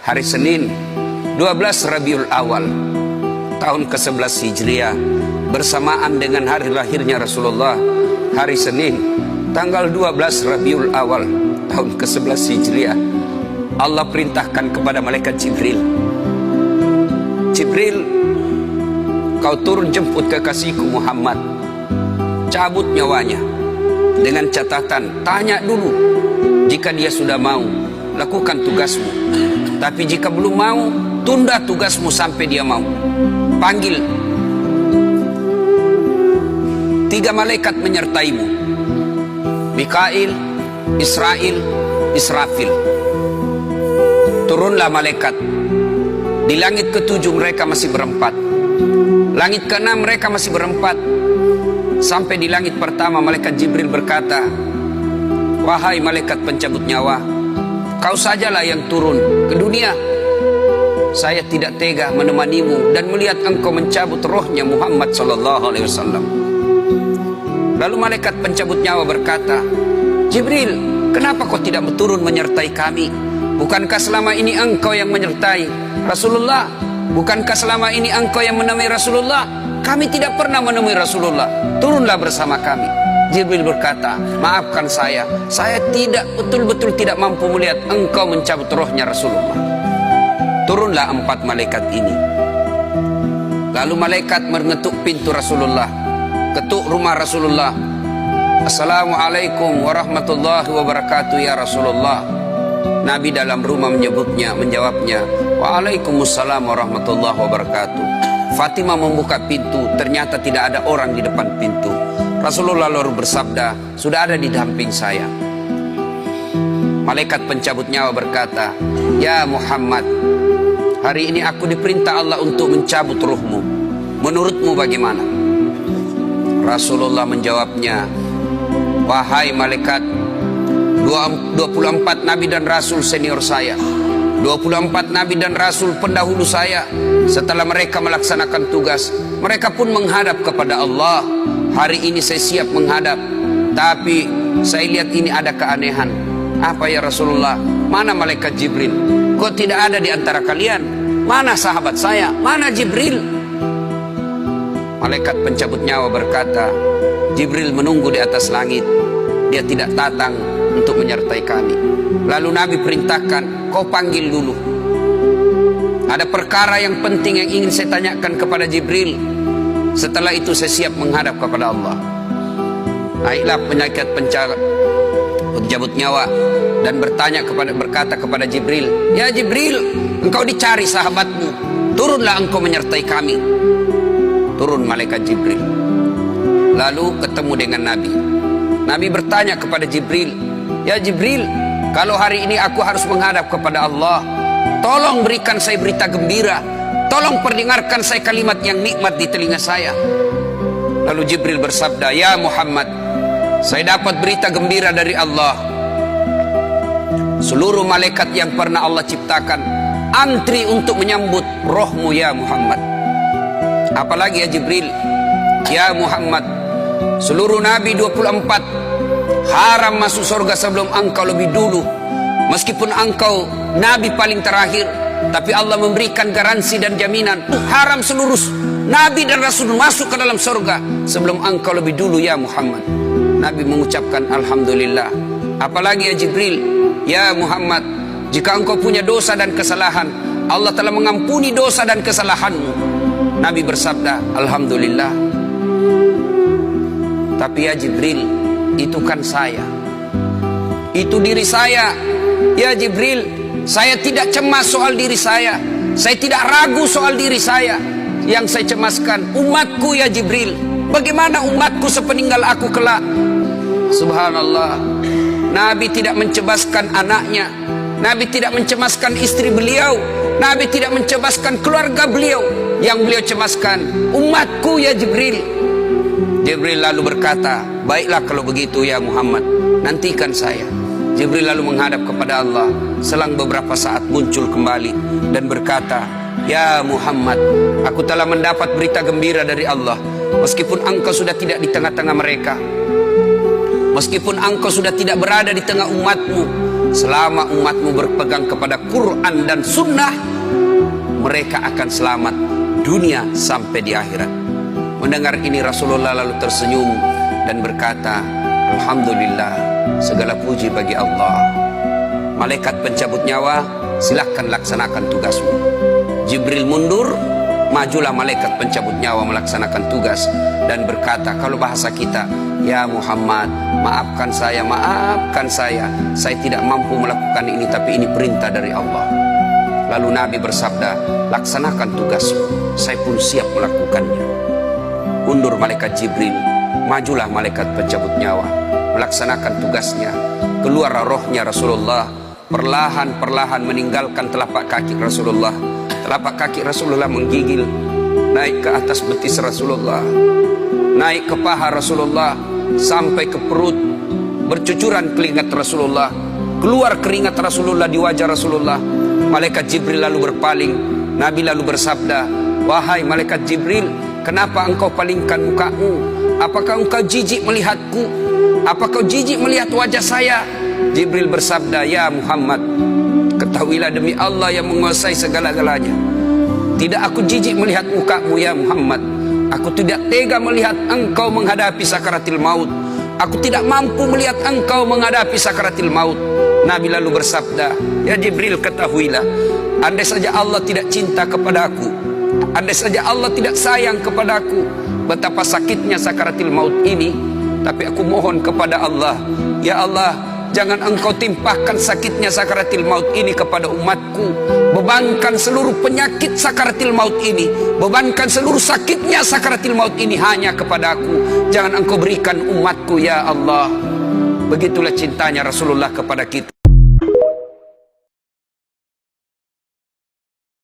hari Senin 12 Rabiul Awal tahun ke-11 Hijriah, bersamaan dengan hari lahirnya Rasulullah, hari Senin tanggal 12 Rabiul Awal tahun ke-11 Hijriah, Allah perintahkan kepada malaikat Jibril, Jibril, kau turun jemput kekasihku Muhammad, cabut nyawanya, dengan catatan tanya dulu, jika dia sudah mau lakukan tugasmu, tapi jika belum mau tunda tugasmu sampai dia mau. Panggil 3 malaikat menyertaimu, Mikail, Israel, Israfil. Turunlah malaikat. Di langit ke-7 mereka masih berempat, langit ke-6 mereka masih berempat. Sampai di langit pertama malaikat Jibril berkata, wahai malaikat pencabut nyawa, kau sajalah yang turun ke dunia. Saya tidak tega menemanimu dan melihat engkau mencabut rohnya Muhammad SAW. Lalu malaikat pencabut nyawa berkata, Jibril, kenapa kau tidak turun menyertai kami? Bukankah selama ini engkau yang menyertai Rasulullah? Bukankah selama ini engkau yang menemui Rasulullah? Kami tidak pernah menemui Rasulullah. Turunlah bersama kami. Jibril berkata, maafkan saya tidak betul-betul tidak mampu melihat engkau mencabut rohnya Rasulullah. Turunlah 4 malaikat ini. Lalu malaikat mengetuk pintu Rasulullah, ketuk rumah Rasulullah. Assalamualaikum warahmatullahi wabarakatuh ya Rasulullah. Nabi dalam rumah menjawabnya, waalaikumsalam warahmatullahi wabarakatuh. Fatimah membuka pintu, ternyata tidak ada orang di depan pintu. Rasulullah lalu bersabda, sudah ada di samping saya. Malaikat pencabut nyawa berkata, ya Muhammad, hari ini aku diperintah Allah untuk mencabut ruhmu. Menurutmu bagaimana? Rasulullah menjawabnya, wahai malaikat, 24 nabi dan rasul senior saya, 24 nabi dan rasul pendahulu saya, setelah mereka melaksanakan tugas, mereka pun menghadap kepada Allah. Hari ini saya siap menghadap, tapi saya lihat ini ada keanehan. Apa ya Rasulullah? Mana malaikat Jibril? Kok tidak ada di antara kalian? Mana sahabat saya? Mana Jibril? Malaikat pencabut nyawa berkata, Jibril menunggu di atas langit. Dia tidak datang untuk menyertai kami. Lalu Nabi perintahkan, kau panggil dulu. Ada perkara yang penting yang ingin saya tanyakan kepada Jibril. Setelah itu saya siap menghadap kepada Allah. Baiklah malaikat pencabut nyawa dan berkata kepada Jibril, ya Jibril, engkau dicari sahabatmu, turunlah engkau menyertai kami. Turun malaikat Jibril, lalu ketemu dengan Nabi. Nabi bertanya kepada Jibril, ya Jibril, kalau hari ini aku harus menghadap kepada Allah, tolong berikan saya berita gembira, tolong perdengarkan saya kalimat yang nikmat di telinga saya. Lalu Jibril bersabda, ya Muhammad, saya dapat berita gembira dari Allah. Seluruh malaikat yang pernah Allah ciptakan antri untuk menyambut rohmu ya Muhammad. Apalagi ya Jibril, ya Muhammad, seluruh nabi 24 haram masuk surga sebelum engkau lebih dulu. Meskipun engkau nabi paling terakhir, tapi Allah memberikan garansi dan jaminan, haram seluruh nabi dan rasul masuk ke dalam surga sebelum engkau lebih dulu ya Muhammad. Nabi mengucapkan alhamdulillah. Apalagi ya Jibril, ya Muhammad, jika engkau punya dosa dan kesalahan, Allah telah mengampuni dosa dan kesalahanmu. Nabi bersabda, alhamdulillah. Tapi ya Jibril, itu kan saya, itu diri saya. Ya Jibril, saya tidak cemas soal diri saya tidak ragu soal diri saya. Yang saya cemaskan umatku ya Jibril. Bagaimana umatku sepeninggal aku kelak? Subhanallah, Nabi tidak mencemaskan anaknya, Nabi tidak mencemaskan istri beliau, Nabi tidak mencemaskan keluarga beliau. Yang beliau cemaskan umatku ya Jibril. Jibril lalu berkata, baiklah kalau begitu ya Muhammad, nantikan saya. Jibril lalu menghadap kepada Allah. Selang beberapa saat muncul kembali dan berkata, ya Muhammad, aku telah mendapat berita gembira dari Allah. Meskipun engkau sudah tidak di tengah-tengah mereka, meskipun engkau sudah tidak berada di tengah umatmu, selama umatmu berpegang kepada Quran dan Sunnah, mereka akan selamat dunia sampai di akhirat. Mendengar ini Rasulullah lalu tersenyum dan berkata, Alhamdulillah, segala puji bagi Allah. Malaikat pencabut nyawa, silahkan laksanakan tugasmu. Jibril mundur, majulah malaikat pencabut nyawa melaksanakan tugas dan berkata, kalau bahasa kita, ya Muhammad, maafkan saya, saya tidak mampu melakukan ini, tapi ini perintah dari Allah. Lalu Nabi bersabda, laksanakan tugasmu, saya pun siap melakukannya. Mundur malaikat Jibril, majulah malaikat pencabut nyawa melaksanakan tugasnya. Keluar rohnya Rasulullah, perlahan-perlahan meninggalkan telapak kaki Rasulullah. Telapak kaki Rasulullah menggigil naik ke atas betis Rasulullah, naik ke paha Rasulullah, sampai ke perut. Bercucuran keringat Rasulullah, keluar keringat Rasulullah di wajah Rasulullah. Malaikat Jibril lalu berpaling. Nabi lalu bersabda, wahai malaikat Jibril, kenapa engkau palingkan mukamu? Apakah engkau jijik melihatku? Apakah kau jijik melihat wajah saya? Jibril bersabda, ya Muhammad, ketahuilah demi Allah yang menguasai segala-galanya, tidak aku jijik melihat mukamu ya Muhammad. Aku tidak tega melihat engkau menghadapi sakaratil maut. Aku tidak mampu melihat engkau menghadapi sakaratil maut. Nabi lalu bersabda, ya Jibril, ketahuilah, andai saja Allah tidak cinta kepadaku, andai saja Allah tidak sayang kepadaku, betapa sakitnya sakaratil maut ini. Tapi aku mohon kepada Allah, ya Allah, jangan engkau timpahkan sakitnya sakaratil maut ini kepada umatku. Bebankan seluruh penyakit sakaratil maut ini, bebankan seluruh sakitnya sakaratil maut ini hanya kepada aku. Jangan engkau berikan umatku ya Allah. Begitulah cintanya Rasulullah kepada kita.